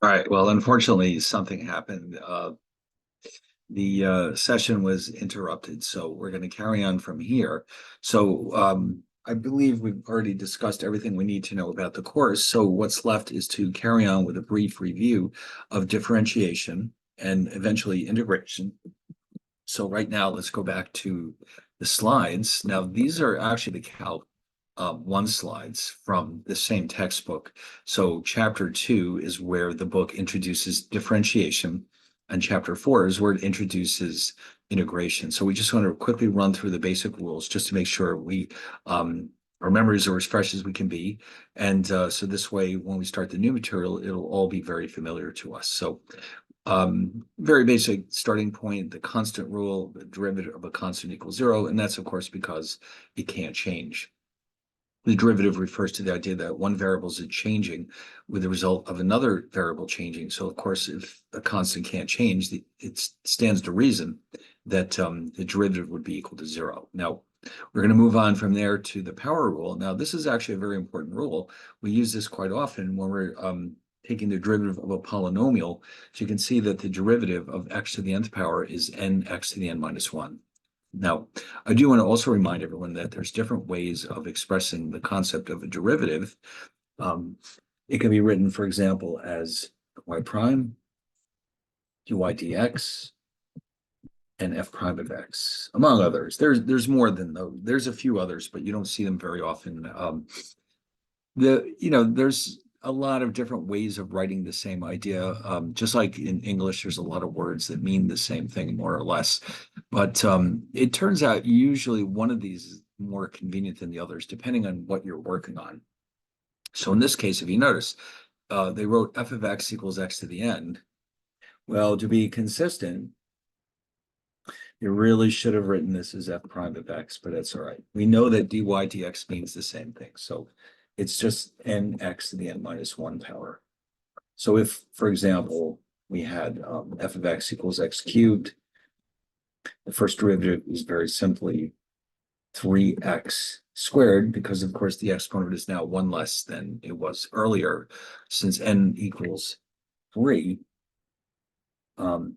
All right. Well, unfortunately, something happened. The session was interrupted, so we're going to carry on from here. I believe we've already discussed everything we need to know about the course. So what's left is to carry on with a brief review of differentiation and eventually integration. So right now, let's go back to the slides. Now, these are actually the Calc 1 slides from the same textbook. So chapter 2 is where the book introduces differentiation, and chapter 4 is where it introduces integration. So we just want to quickly run through the basic rules just to make sure our memories are as fresh as we can be. And so this way, when we start the new material, it'll all be very familiar to us. So very basic starting point, the constant rule, the derivative of a constant equals zero, and that's of course because it can't change. The derivative refers to the idea that one variable is changing with the result of another variable changing. So of course, if a constant can't change, it stands to reason that the derivative would be equal to zero. Now, we're going to move on from there to the power rule. Now, this is actually a very important rule. We use this quite often when we're taking the derivative of a polynomial. So you can see that the derivative of x to the nth power is nx to the n minus 1. Now, I do want to also remind everyone that there's different ways of expressing the concept of a derivative. It can be written, for example, as y prime, dy dx, and f prime of x, among others. There's more than those. There's a few others, but you don't see them very often. There's a lot of different ways of writing the same idea. Just like in English, there's a lot of words that mean the same thing, more or less. But it turns out usually one of these is more convenient than the others, depending on what you're working on. So in this case, if you notice, they wrote f of x equals x to the n. Well, to be consistent, you really should have written this as f prime of x, but that's all right. We know that dy dx means the same thing. So it's just nx to the n minus 1 power. So if, for example, we had f of x equals x cubed, the first derivative is very simply 3x squared, because of course the exponent is now 1 less than it was earlier. Since n equals 3,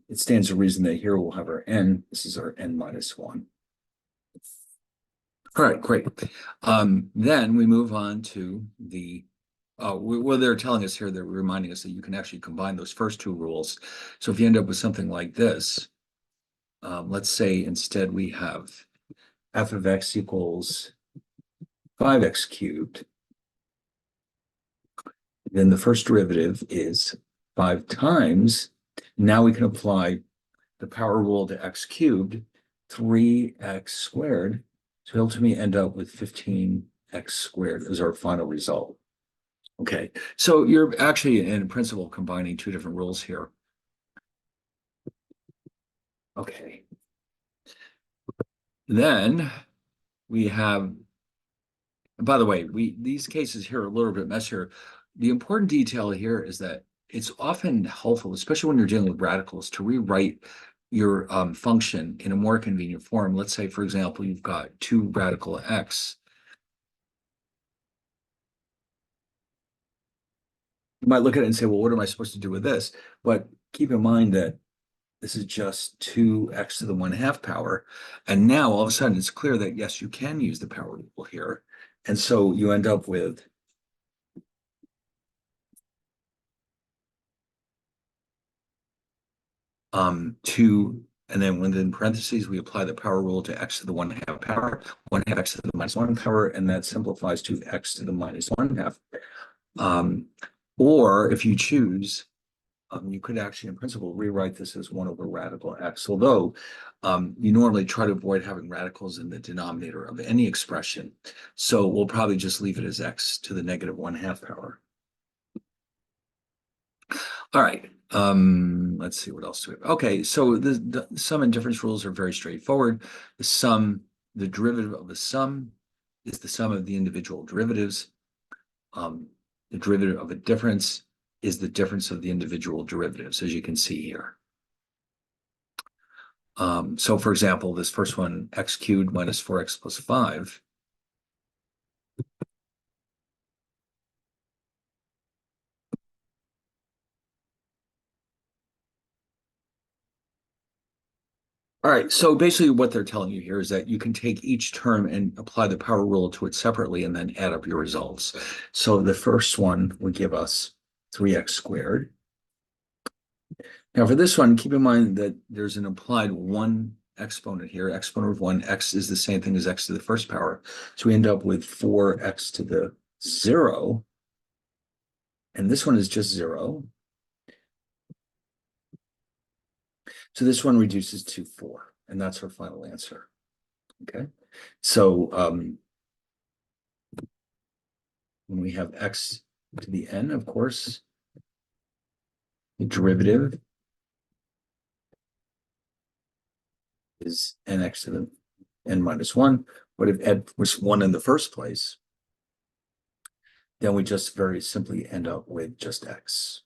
it stands to reason that here we'll have our n. This is our n minus 1. All right, great. Then we move on to the, well, they're telling us here, they're reminding us that you can actually combine those first two rules. So if you end up with something like this, let's say instead we have f of x equals 5x cubed. Then the first derivative is 5 times. Now we can apply the power rule to x cubed, 3x squared. So ultimately end up with 15x squared as our final result. Okay, so you're actually in principle combining two different rules here. Okay. Then we have, by the way, these cases here are a little bit messier. The important detail here is that it's often helpful, especially when you're dealing with radicals, to rewrite your function in a more convenient form. Let's say, for example, you've got 2 radical x. You might look at it and say, well, what am I supposed to do with this? But keep in mind that this is just 2x to the 1/2 power. And now all of a sudden it's clear that, yes, you can use the power rule here. And so you end up with 2, and then within parentheses, we apply the power rule to x to the 1/2 power, 1/2 x to the minus 1 power, and that simplifies to x to the minus 1/2. Or if you choose, you could actually, in principle, rewrite this as 1 over radical x, although you normally try to avoid having radicals in the denominator of any expression. So we'll probably just leave it as x to the negative 1/2 power. All right. Let's see what else do we have. Okay, so the sum and difference rules are very straightforward. The derivative of the sum is the sum of the individual derivatives. The derivative of a difference is the difference of the individual derivatives, as you can see here. So for example, this first one, x cubed minus 4x plus 5. All right, so basically what they're telling you here is that you can take each term and apply the power rule to it separately and then add up your results. So the first one would give us 3x squared. Now for this one, keep in mind that there's an implied one exponent here, exponent of one, x is the same thing as x to the first power. So we end up with 4x to the 0. And this one is just 0. So this one reduces to 4, and that's our final answer. Okay, so when we have x to the n, of course, the derivative is nx to the n minus 1. But if n was 1 in the first place, then we just very simply end up with just x.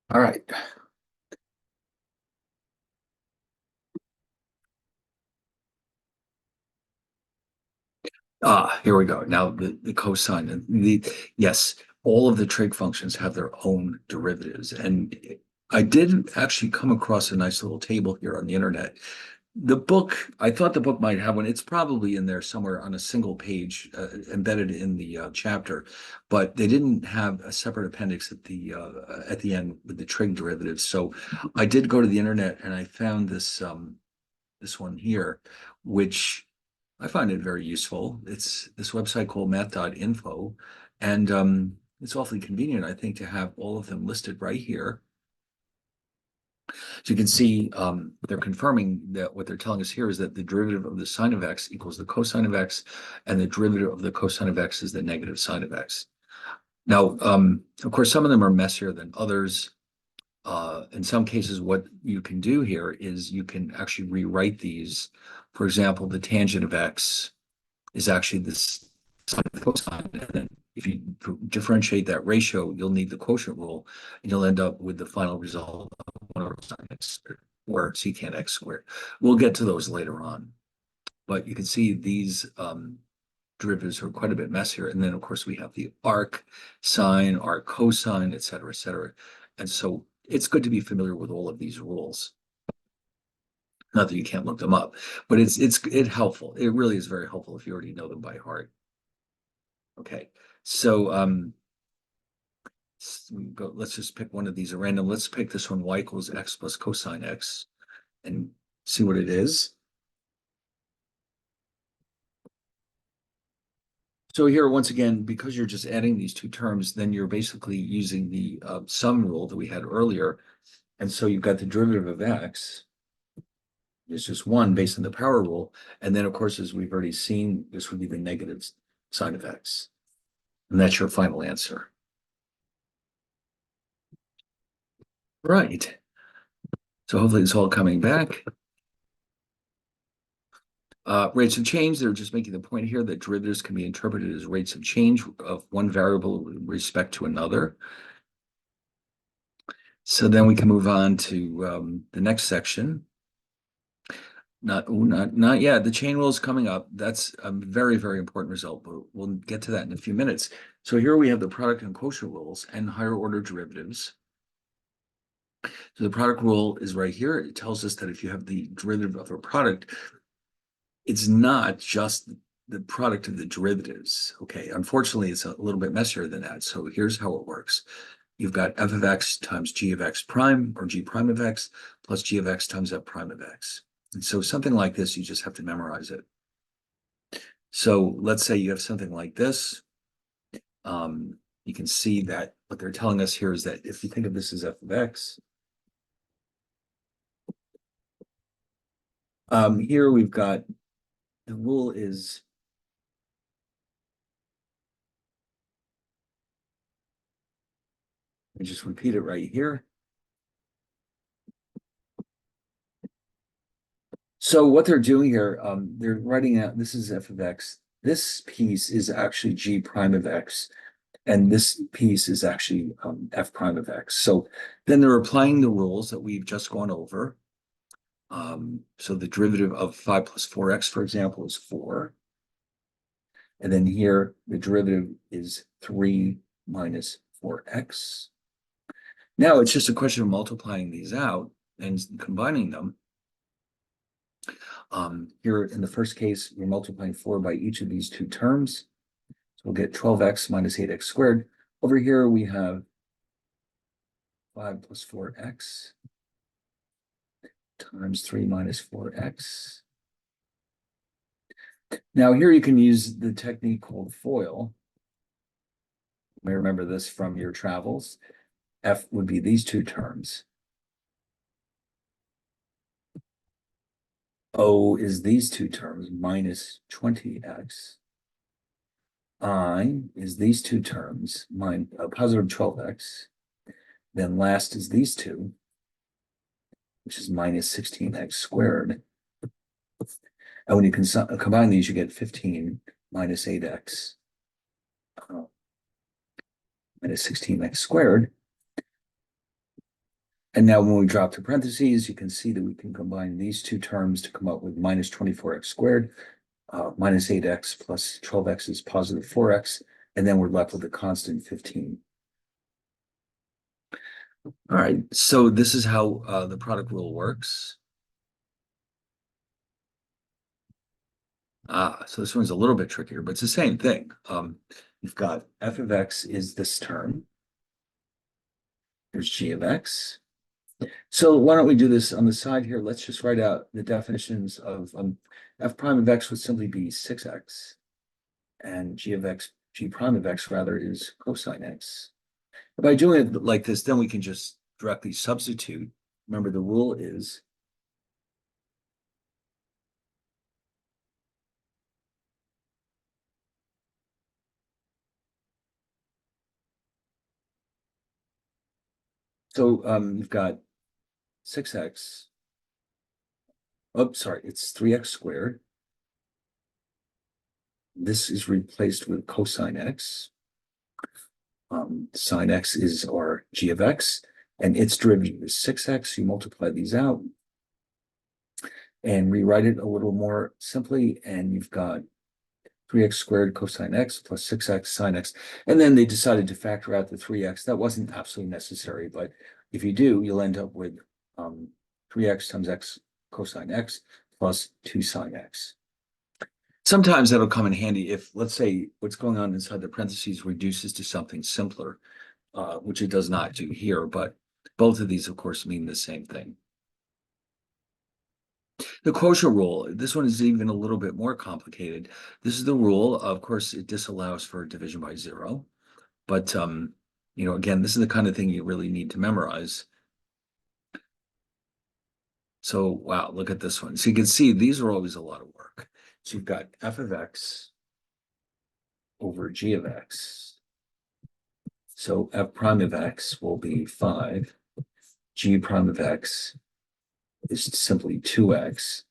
All right. Here we go. Now the cosine and yes, all of the trig functions have their own derivatives. And I did actually come across a nice little table here on the internet. The book, I thought the book might have one. It's probably in there somewhere on a single page, embedded in the chapter, but they didn't have a separate appendix at the end with the trig derivatives. So I did go to the internet and I found this one here, which I find it very useful. It's this website called MAT1510, and it's awfully convenient, I think, to have all of them listed right here. So you can see they're confirming that what they're telling us here is that the derivative of the sine of x equals the cosine of x, and the derivative of the cosine of x is the negative sine of x. Now, of course, some of them are messier than others. In some cases, what you can do here is you can actually rewrite these. For example, the tangent of x is actually this sine of the cosine. And then if you differentiate that ratio, you'll need the quotient rule, and you'll end up with the final result of 1 over sine x squared, or secant x squared. We'll get to those later on. But you can see these derivatives are quite a bit messier. And then, of course, we have the arc sine, arc cosine, et cetera, et cetera. And so it's good to be familiar with all of these rules. Not that you can't look them up, but it's helpful. It really is very helpful if you already know them by heart. Okay, so let's just pick one of these at random. Let's pick this one, y equals x plus cosine x, and see what it is. So here, once again, because you're just adding these two terms, then you're basically using the sum rule that we had earlier. And so you've got the derivative of x. It's just 1 based on the power rule. And then, of course, as we've already seen, this would be the negative sine of x. And that's your final answer. Right. So hopefully it's all coming back. Rates of change, they're just making the point here that derivatives can be interpreted as rates of change of one variable with respect to another. So then we can move on to the next section. Not yet. The chain rule is coming up. That's a very, very important result, but we'll get to that in a few minutes. So here we have the product and quotient rules and higher order derivatives. So the product rule is right here. It tells us that if you have the derivative of a product, it's not just the product of the derivatives. Okay, unfortunately, it's a little bit messier than that. So here's how it works. You've got f of x times g of x prime, or g prime of x, plus g of x times f prime of x. And so something like this, you just have to memorize it. So let's say you have something like this. You can see that what they're telling us here is that if you think of this as f of x, here we've got the rule is I just repeat it right here. So what they're doing here, they're writing out this is f of x. This piece is actually g prime of x, and this piece is actually f prime of x. So then they're applying the rules that we've just gone over. So the derivative of 5 plus 4x, for example, is 4. And then here, the derivative is 3 minus 4x. Now it's just a question of multiplying these out and combining them. Here in the first case, we're multiplying 4 by each of these two terms. So we'll get 12x minus 8x squared. Over here, we have 5 plus 4x times 3 minus 4x. Now here you can use the technique called FOIL. You may remember this from your travels. F would be these two terms. O is these two terms, minus 20x. I is these two terms, positive 12x. Then last is these two, which is minus 16x squared. And when you combine these, you get 15 minus 8x minus 16x squared. And now when we drop to parentheses, you can see that we can combine these two terms to come up with minus 24x squared, minus 8x plus 12x is positive 4x, and then we're left with a constant 15. All right, so this is how the product rule works. So this one's a little bit trickier, but it's the same thing. You've got f of x is this term. There's g of x. So why don't we do this on the side here? Let's just write out the definitions of f prime of x would simply be 6x, and g prime of x rather is cosine x. By doing it like this, then we can just directly substitute. Remember, the rule is so you've got 6x. Oh, sorry, it's 3x squared. This is replaced with cosine x. Sine x is our g of x, and its derivative is 6x. You multiply these out and rewrite it a little more simply, and you've got 3x squared cosine x plus 6x sine x. And then they decided to factor out the 3x. That wasn't absolutely necessary, but if you do, you'll end up with 3x times x cosine x plus 2 sine x. Sometimes that'll come in handy if, let's say, what's going on inside the parentheses reduces to something simpler, which it does not do here, but both of these, of course, mean the same thing. The quotient rule, this one is even a little bit more complicated. This is the rule, of course, it disallows for division by 0, but again, this is the kind of thing you really need to memorize. So, wow, look at this one. So you can see these are always a lot of work. So you've got f of x over g of x. So f prime of x will be 5. G prime of x is simply 2x.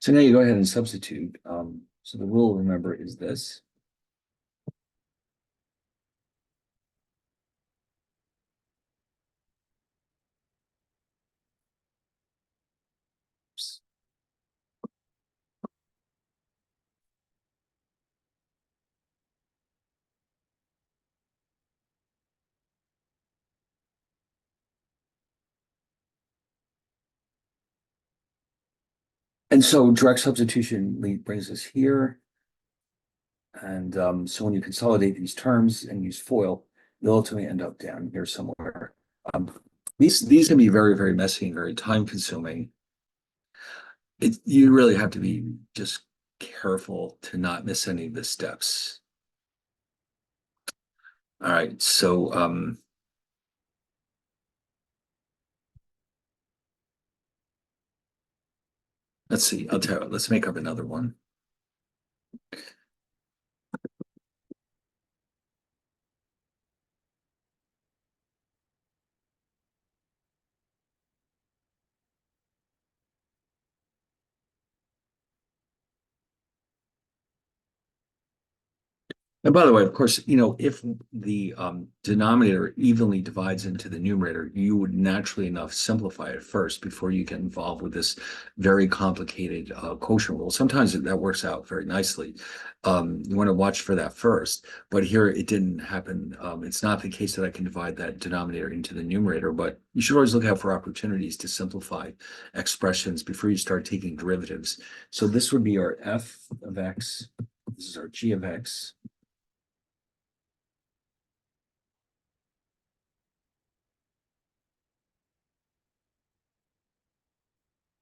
So now you go ahead and substitute. So the rule, remember, is this. And so direct substitution brings us here. And so when you consolidate these terms and use FOIL, you'll ultimately end up down here somewhere. These can be very, very messy and very time consuming. You really have to be just careful to not miss any of the steps. All right, so let's see. I'll tell you, let's make up another one. And by the way, of course, if the denominator evenly divides into the numerator, you would naturally enough simplify it first before you get involved with this very complicated quotient rule. Sometimes that works out very nicely. You want to watch for that first, but here it didn't happen. It's not the case that I can divide that denominator into the numerator, but you should always look out for opportunities to simplify expressions before you start taking derivatives. So this would be our f of x. This is our g of x.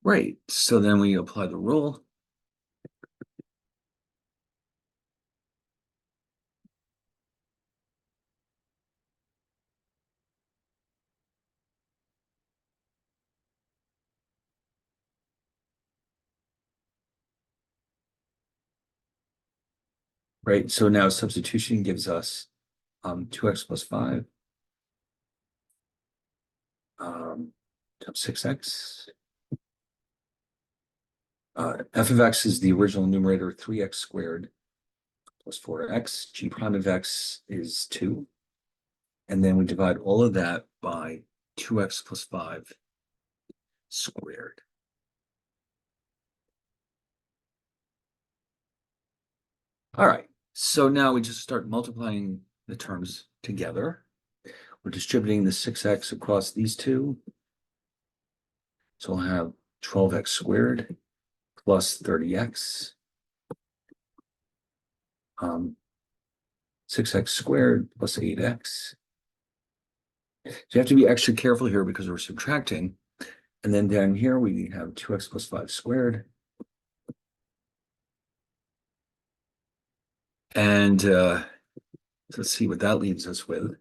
Right. So then we apply the rule. Right. So now substitution gives us 2x plus 5 times 6x. F of x is the original numerator, 3x squared plus 4x. G prime of x is 2. And then we divide all of that by 2x plus 5 squared. All right. So now we just start multiplying the terms together. We're distributing the 6x across these two. So we'll have 12x squared plus 30x, 6x squared plus 8x. So you have to be extra careful here because we're subtracting. And then down here we have 2x plus 5 squared. And let's see what that leaves us with.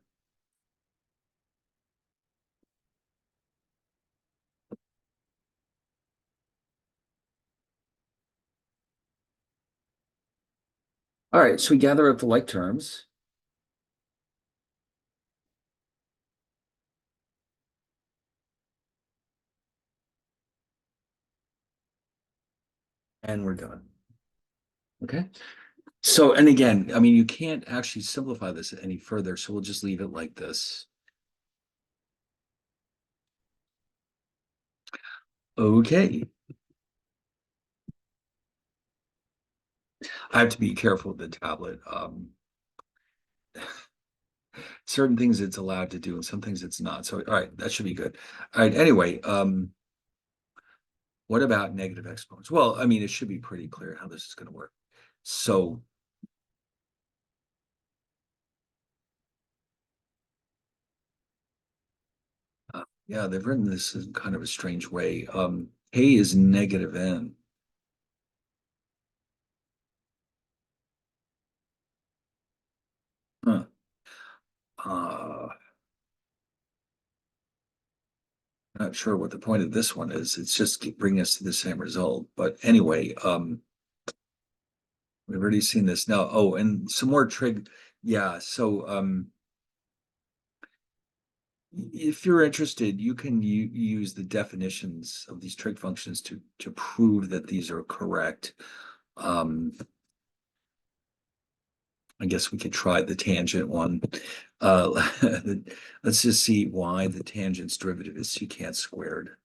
All right, so we gather up the like terms. And we're done. Okay. So, and again, I mean, you can't actually simplify this any further, so we'll just leave it like this. Okay. I have to be careful with the tablet. Certain things it's allowed to do and some things it's not. So, all right, that should be good. All right, anyway, what about negative exponents? Well, I mean, it should be pretty clear how this is going to work. So, yeah, they've written this in kind of a strange way. A is negative n. Huh. Uh, Not sure what the point of this one is. It's just bringing us to the same result. But anyway, we've already seen this now. Oh, and some more trig. Yeah, so if you're interested, you can use the definitions of these trig functions to prove that these are correct. Um, I guess we could try the tangent one. Uh, let's just see why the tangent's derivative is secant squared.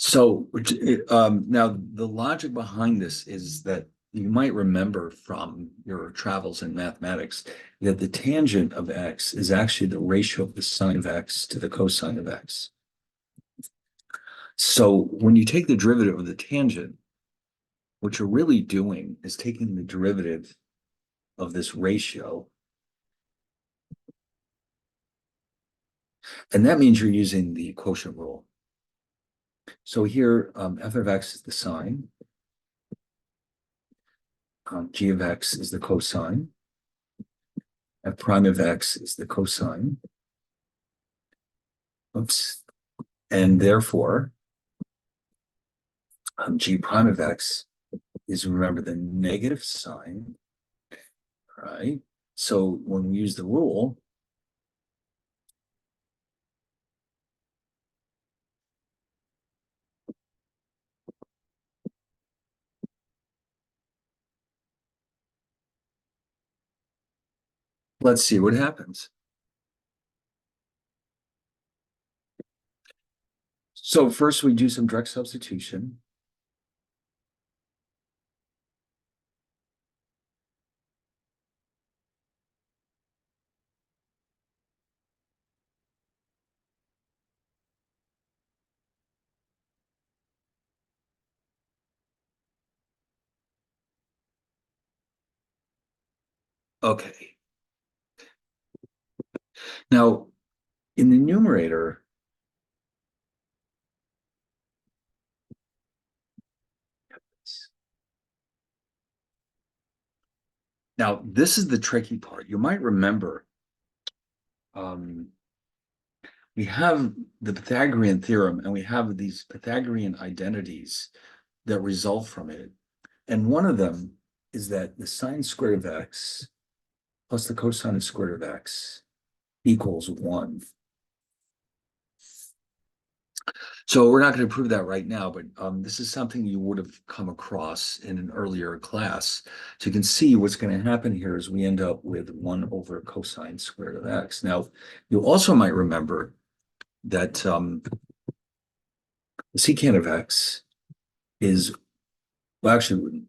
So now the logic behind this is that you might remember from your travels in mathematics that the tangent of x is actually the ratio of the sine of x to the cosine of x. So when you take the derivative of the tangent, what you're really doing is taking the derivative of this ratio, and that means you're using the quotient rule. So here, f of x is the sine, g of x is the cosine, f prime of x is the cosine. Oops. And therefore, g prime of x is, remember, the negative sign, right? So when we use the rule, let's see what happens. So first we do some direct substitution. Okay. Now, in the numerator, now this is the tricky part. You might remember um, we have the Pythagorean theorem and we have these Pythagorean identities that result from it. And one of them is that the sine squared of x plus the cosine squared of x equals 1. So we're not going to prove that right now, but this is something you would have come across in an earlier class. So you can see what's going to happen here is we end up with 1 over cosine squared of x. Now, you also might remember that the secant of x is, well, actually,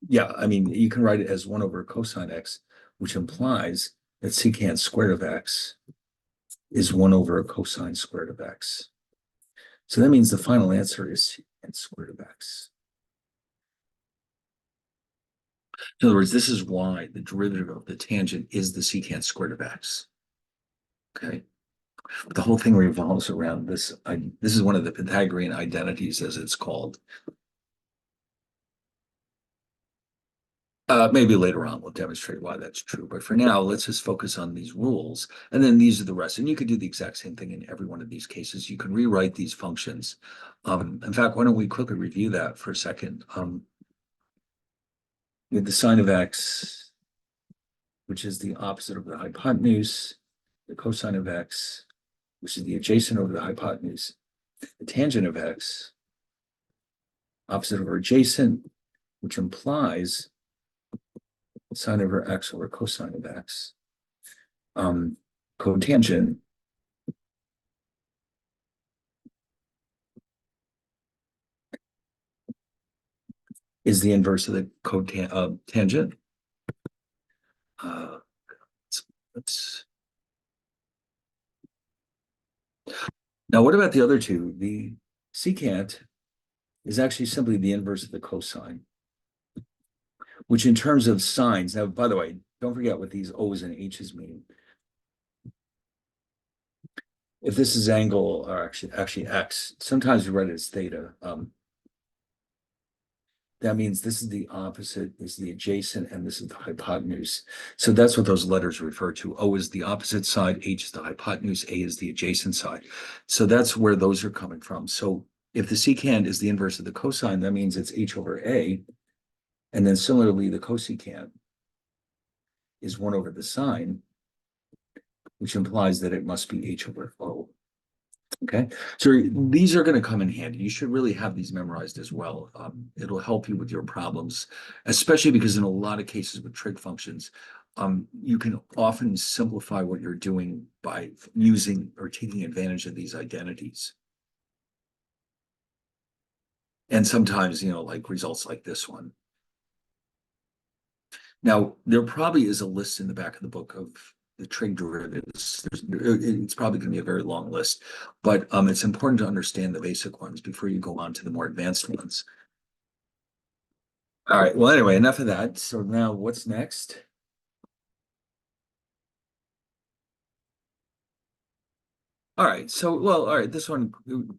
yeah, I mean, you can write it as 1 over cosine x, which implies that secant squared of x is 1 over cosine squared of x. So that means the final answer is secant squared of x. In other words, this is why the derivative of the tangent is the secant squared of x. Okay. But the whole thing revolves around this. This is one of the Pythagorean identities, as it's called. Maybe later on we'll demonstrate why that's true. But for now, let's just focus on these rules. And then these are the rest. And you could do the exact same thing in every one of these cases. You can rewrite these functions. In fact, why don't we quickly review that for a second? With the sine of x, which is the opposite of the hypotenuse, the cosine of x, which is the adjacent over the hypotenuse, the tangent of x, opposite over adjacent, which implies sine over x over cosine of x. Cotangent is the inverse of the tangent. Let's Now, what about the other two? The secant is actually simply the inverse of the cosine, which in terms of sines, now, by the way, don't forget what these O's and H's mean. If this is angle, or actually x, sometimes we write it as theta. That means this is the opposite, this is the adjacent, and this is the hypotenuse. So that's what those letters refer to. O is the opposite side, H is the hypotenuse, A is the adjacent side. So that's where those are coming from. So if the secant is the inverse of the cosine, that means it's H over A. And then similarly, the cosecant is 1 over the sine, which implies that it must be H over O. Okay, so these are going to come in handy. You should really have these memorized as well. It'll help you with your problems, especially because in a lot of cases with trig functions, you can often simplify what you're doing by using or taking advantage of these identities. And sometimes, like results like this one. Now, there probably is a list in the back of the book of the trig derivatives. It's probably going to be a very long list, but it's important to understand the basic ones before you go on to the more advanced ones. All right. Well, anyway, enough of that. So now what's next? All right. So, well, all right. This one,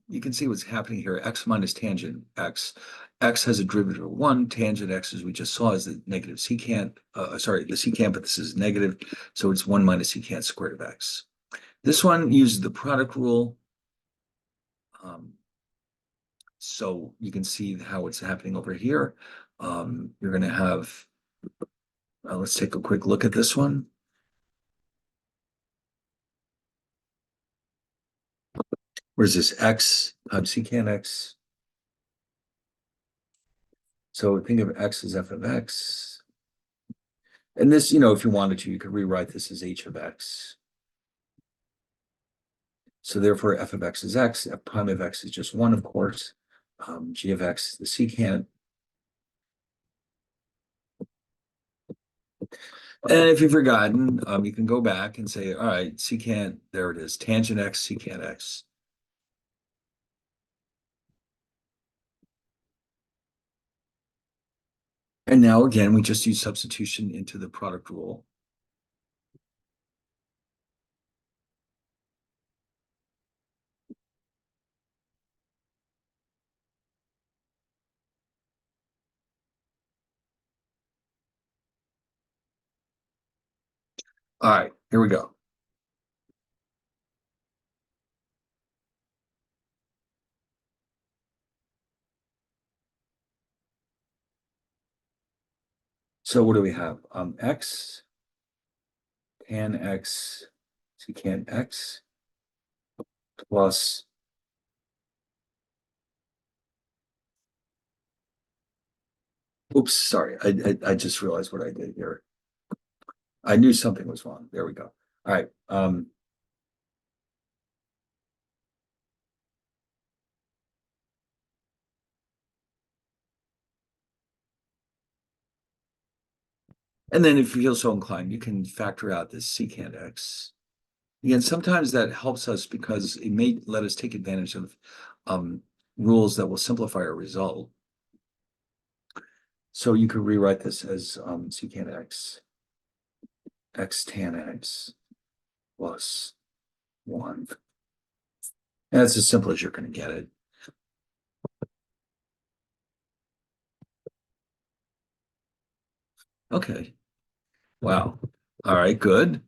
you can see what's happening here. X minus tangent x. X has a derivative of 1. Tangent x, as we just saw, is the negative secant. Sorry, the secant, but this is negative. So it's 1 minus secant squared of x. This one uses the product rule. So you can see how it's happening over here. You're going to have, let's take a quick look at this one. Where's this x times secant x? So think of x as f of x. And this, if you wanted to, you could rewrite this as h of x. So therefore, f of x is x, f prime of x is just 1, of course. G of x, the secant. And if you've forgotten, you can go back and say, all right, secant, there it is, tangent x, secant x. And now again, we just use substitution into the product rule. All right, here we go. So what do we have? X, tan x, secant x, plus, oops, sorry, I just realized what I did here. I knew something was wrong. There we go. All right. And then if you feel so inclined, you can factor out this secant x. Again, sometimes that helps us because it may let us take advantage of um, rules that will simplify our result. So you could rewrite this as secant x, x tan x plus 1. And that's as simple as you're going to get it. Okay. Wow. All right, good.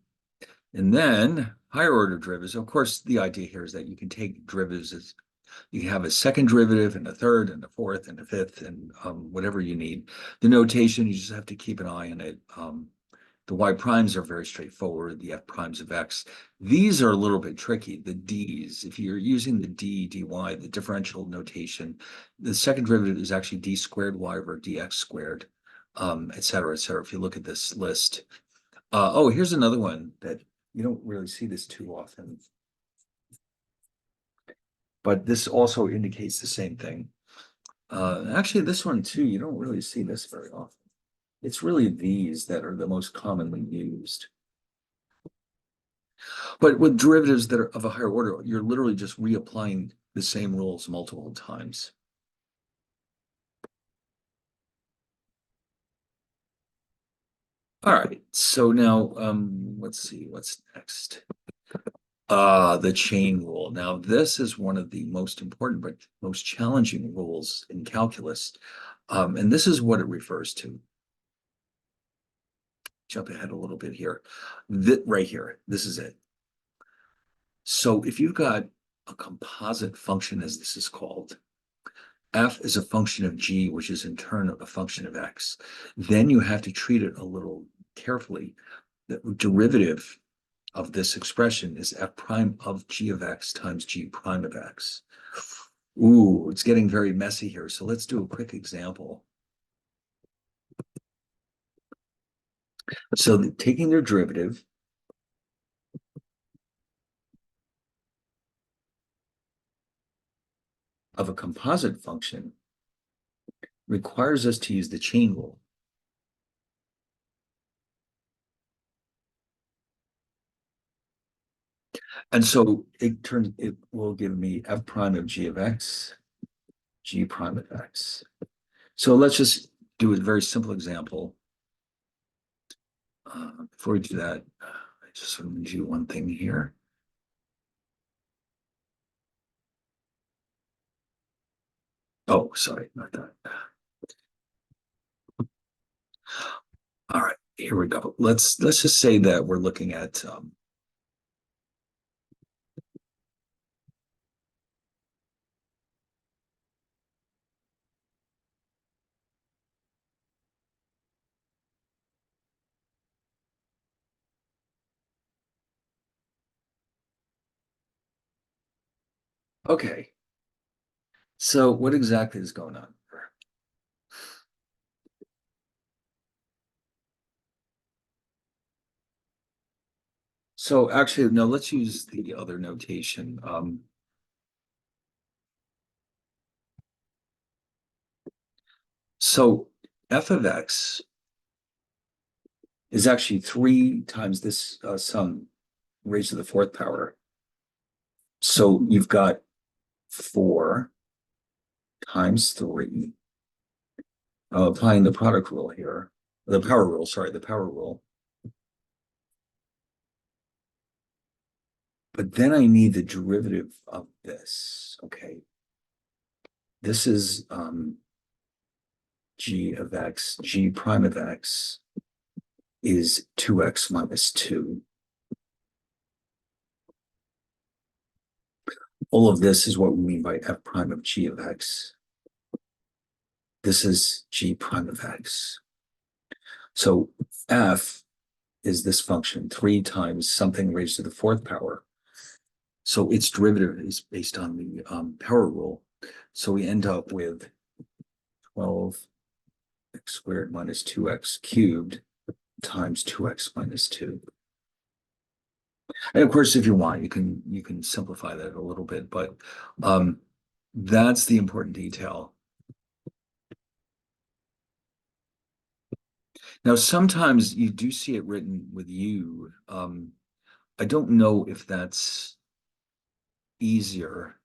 And then higher order derivatives. Of course, the idea here is that you can take derivatives as you can have a second derivative and a third and a fourth and a fifth and whatever you need. The notation, you just have to keep an eye on it. The y primes are very straightforward, the f primes of x. These are a little bit tricky, the d's. If you're using the dy, the differential notation, the second derivative is actually d squared y over dx squared, et cetera, et cetera. If you look at this list. Oh, here's another one that you don't really see this too often. But this also indicates the same thing. Actually, this one too, you don't really see this very often. It's really these that are the most commonly used. But with derivatives that are of a higher order, you're literally just reapplying the same rules multiple times. All right, so now let's see, what's next? The chain rule. Now, this is one of the most important but most challenging rules in calculus. And this is what it refers to. Jump ahead a little bit here. Right here, this is it. So if you've got a composite function, as this is called, f is a function of g, which is in turn a function of x, then you have to treat it a little carefully. The derivative of this expression is f prime of g of x times g prime of x. Ooh, it's getting very messy here. So let's do a quick example. So taking their derivative, of a composite function requires us to use the chain rule. And so it will give me f prime of g of x, g prime of x. So let's just do a very simple example. Before we do that, I just want to do one thing here. Oh, sorry, not that. All right, here we go. Let's just say that we're looking at Okay, so what exactly is going on here? So actually, no, let's use the other notation. So f of x is actually three times this sum raised to the fourth power. So you've got 4 times 3, applying the product rule here, the power rule, sorry, the power rule. But then I need the derivative of this. Okay. This is g of x, g prime of x is 2x minus 2. All of this is what we mean by f prime of g of x. This is g prime of x. So f is this function 3 times something raised to the fourth power. So its derivative is based on the power rule. So we end up with 12x squared minus 2x cubed times 2x minus 2. And of course, if you want, you can simplify that a little bit, but that's the important detail. Now, sometimes you do see it written with u. I don't know if that's easier.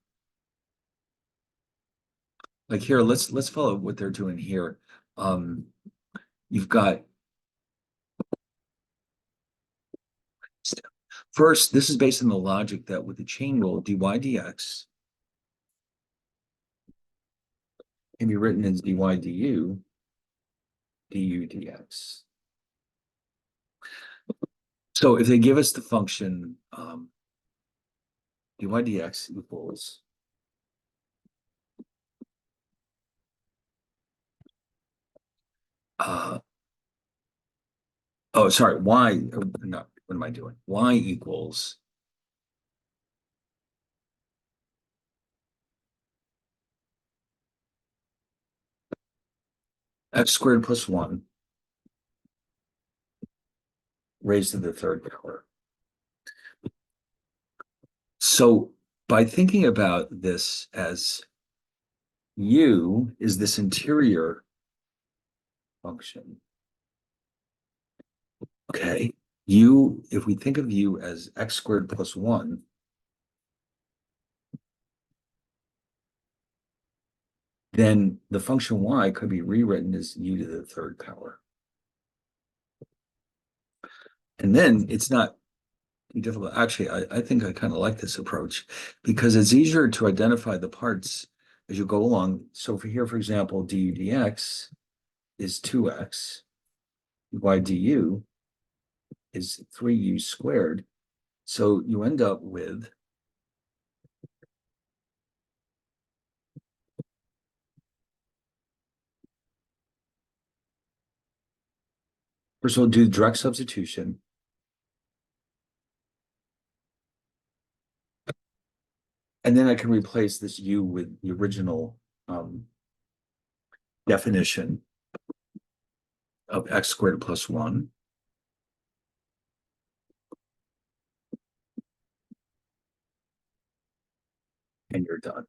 Like here, let's follow what they're doing here. Um, you've got first, this is based on the logic that with the chain rule, dy dx can be written as dy du, du dx. So if they give us the function dy dx equals uh, oh, sorry, y, no, what am I doing? Y equals x squared plus 1 raised to the third power. So by thinking about this as u is this interior function, okay, u, if we think of u as x squared plus 1, then the function y could be rewritten as u to the third power. And then it's not difficult. Actually, I think I kind of like this approach because it's easier to identify the parts as you go along. So for here, for example, du dx is 2x, y du is 3u squared. So you end up with first of all, do direct substitution. And then I can replace this u with the original definition of x squared plus 1. And you're done.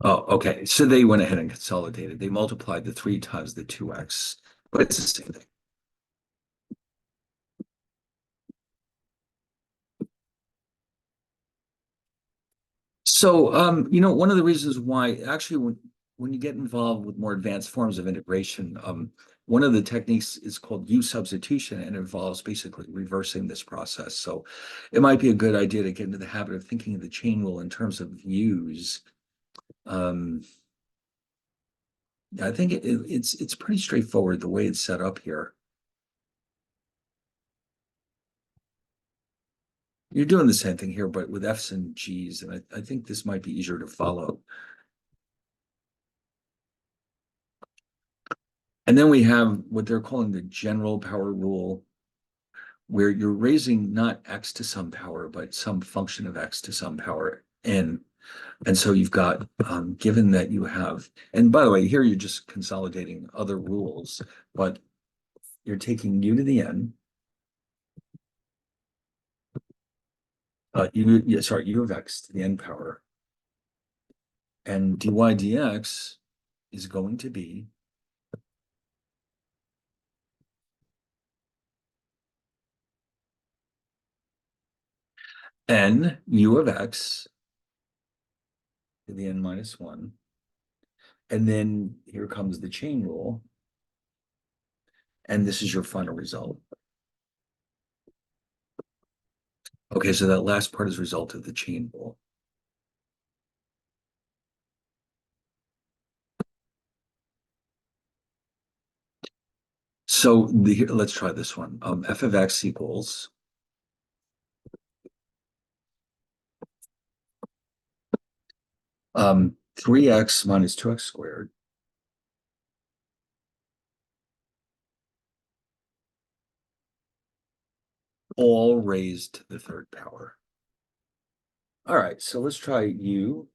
Oh, okay. So they went ahead and consolidated. They multiplied the 3 times the 2x, but it's the same thing. So, one of the reasons why actually when you get involved with more advanced forms of integration, one of the techniques is called U substitution and involves basically reversing this process. So it might be a good idea to get into the habit of thinking of the chain rule in terms of U's. Um, I think it's pretty straightforward the way it's set up here. You're doing the same thing here, but with F's and G's, and I think this might be easier to follow. And then we have what they're calling the general power rule, where you're raising not x to some power, but some function of x to some power n. And so you've got, given that you have, and by the way, here you're just consolidating other rules, but you're taking u to the n, u of x to the n power, and dy dx is going to be n u of x to the n minus 1. And then here comes the chain rule. And this is your final result. Okay, so that last part is result of the chain rule. So let's try this one. F of x equals 3x minus 2x squared, all raised to the third power. All right, so let's try u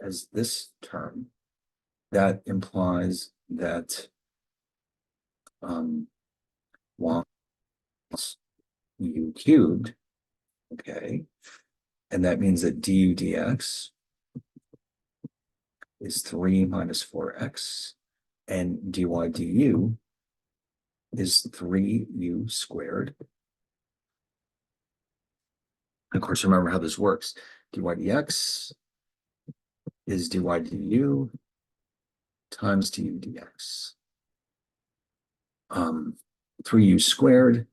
as this term. That implies that y u cubed, okay? And that means that du dx is 3 minus 4x, and dy du is 3u squared. Of course, remember how this works. Dy dx is dy du times du dx. 3u squared,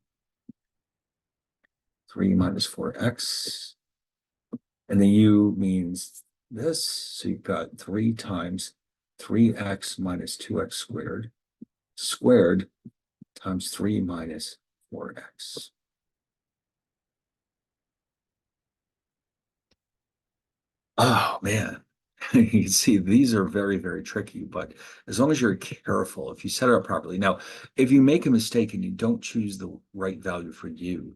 3 minus 4x, and the u means this, so you've got 3 times 3x minus 2x squared times 3 minus 4x. Oh man, you can see these are very, very tricky, but as long as you're careful, if you set it up properly. Now, if you make a mistake and you don't choose the right value for u,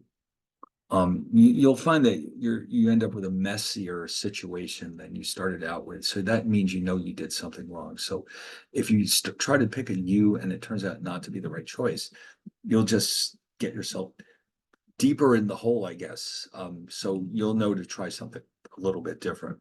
you'll find that you end up with a messier situation than you started out with. So that means you know you did something wrong. So if you try to pick a u and it turns out not to be the right choice, you'll just get yourself deeper in the hole, I guess. So you'll know to try something a little bit different.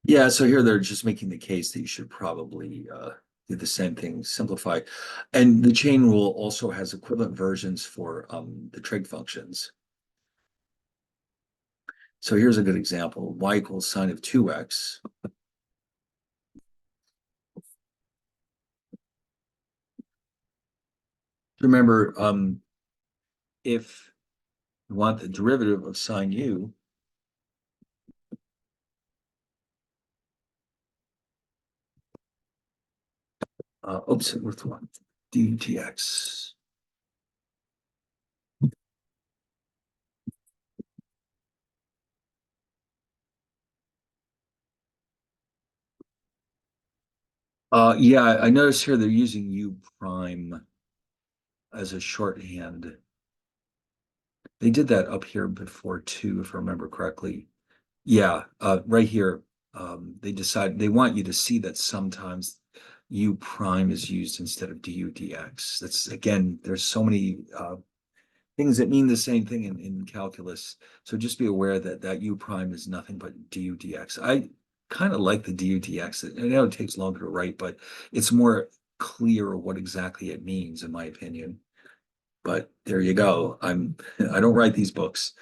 Yeah, so here they're just making the case that you should probably do the same thing, simplify. And the chain rule also has equivalent versions for the trig functions. So here's a good example. Y equals sine of 2x. Remember, if you want the derivative of sine u, oops, with what? dtx. Yeah, I noticed here they're using u prime as a shorthand. They did that up here before too, if I remember correctly. Yeah, right here, they want you to see that sometimes u prime is used instead of du dx. That's again, there's so many things that mean the same thing in calculus. So just be aware that that u prime is nothing but du dx. I kind of like the du dx. I know it takes longer to write, but it's more clear what exactly it means, in my opinion. But there you go. I don't write these books.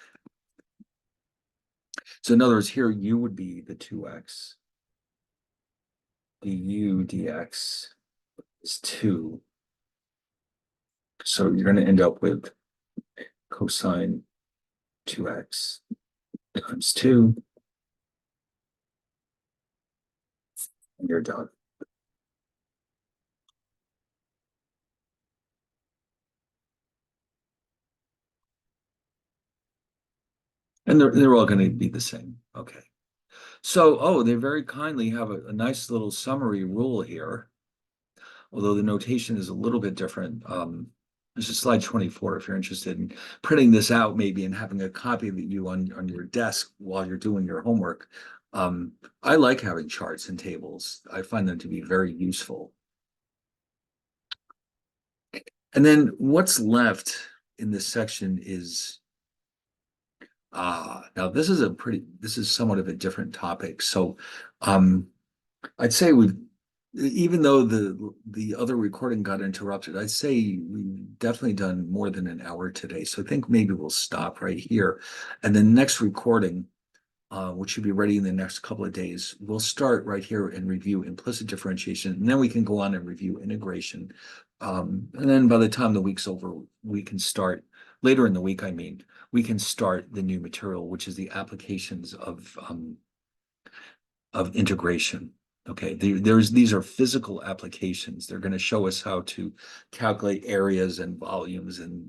So in other words, here u would be the 2x. Du dx is 2. So you're going to end up with cosine 2x times 2, and you're done. And they're all going to be the same. Okay. So, oh, they very kindly have a nice little summary rule here, although the notation is a little bit different. This is slide 24 if you're interested in printing this out maybe and having a copy of you on your desk while you're doing your homework. Um, I like having charts and tables. I find them to be very useful. And then what's left in this section is now this is somewhat of a different topic. So I'd say we've even though the other recording got interrupted, I'd say we've definitely done more than an hour today. So I think maybe we'll stop right here. And the next recording, which should be ready in the next couple of days, we'll start right here and review implicit differentiation. And then we can go on and review integration. And then by the time the week's over, we can start later in the week, I mean, we can start the new material, which is the applications of integration. Okay, these are physical applications. They're going to show us how to calculate areas and volumes and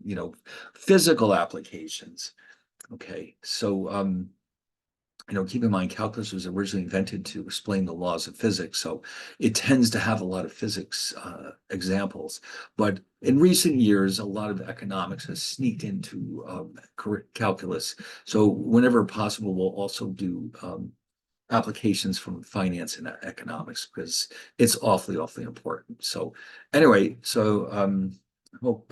physical applications. Okay, so keep in mind calculus was originally invented to explain the laws of physics, so it tends to have a lot of physics examples. But in recent years, a lot of economics has sneaked into calculus. So whenever possible, we'll also do applications from finance and economics because it's awfully important. So anyway, so hope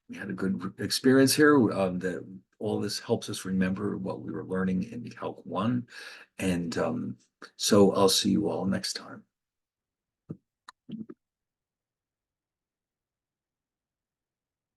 we had a good experience here. That all this helps us remember what we were learning in Calc 1. And so I'll see you all next time.